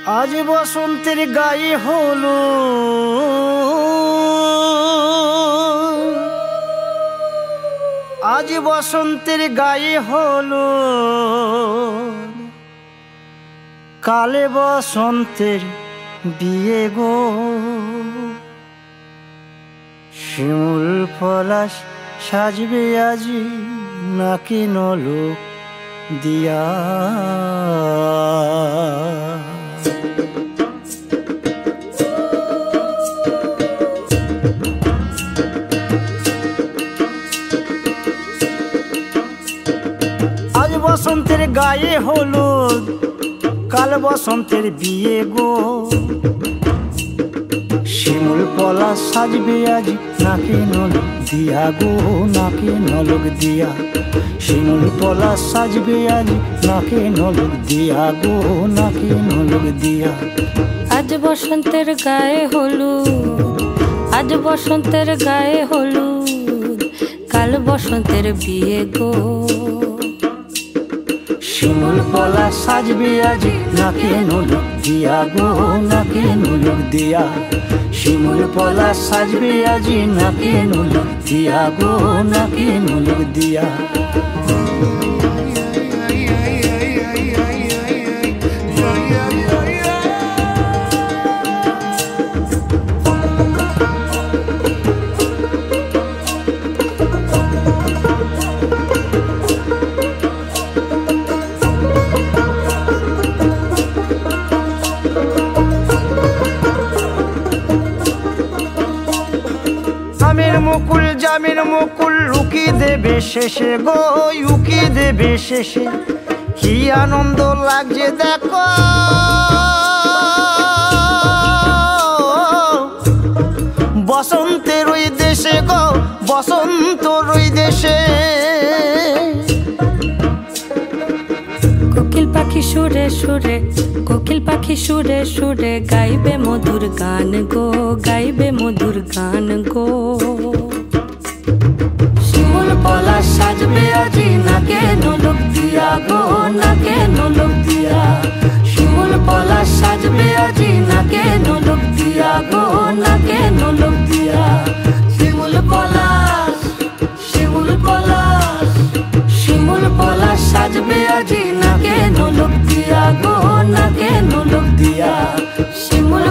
আজ বসন্তের গায়ে হলো আজ বসন্তের গায়ে হলো কালে বসন্তের বিয়ে গো শিমুল পলাশ সাজবে আজি নাকি নলক দিয়া আজ বসন্তের গায়ে হলুদ কাল বসন্তের বিয়ে গো শিমুল পলাশ সাজবে আজ নাকে নলক দিয়া গো নাকে নলক দিয়া শিমুল পলাশ সাজবে আজ নাকে নলক দিয়া গো নাকে নলক দিয়া আজ বসন্তের গায়ে হলুদ আজ বসন্তের গায়ে হলুদ কাল বসন্তের বিয়ে গো শিমুল পলাশ সাজবে আজ নাকে নলক দিয়া গো নাকে নলক দিয়া শিমুল পলাশ সাজবে আজ নাকে নলক দিয়া গো নাকে নলক দিয়া আমের মুকুল জামের মুকুল লুকি দেবে শেষে গো উকি দেবে শেষে কি আনন্দ লাগছে দেখো বসন্তের ওই দেশে গো বসন্তর ওই দেশে কোকিল পাখি সুরে সুরে কোকিল পাখি সুরে সুরে গাইবে মধুর গান গো গাইবে মধুর গান গো শিমুল পলাশ সাজবে আজি নাকে নলক দিয়া গো নাকে নলক দিয়া শিমুল পলাশ সাজবে আজি নাকে নলক দিয়া গো নাকে নলক দিয়া শিমুল পলাশ শিমুল পলাশ শিমুল পলাশ সাজবে আজি নাকে নলক দিয়া গো নাকে নলক দিয়া শিমুল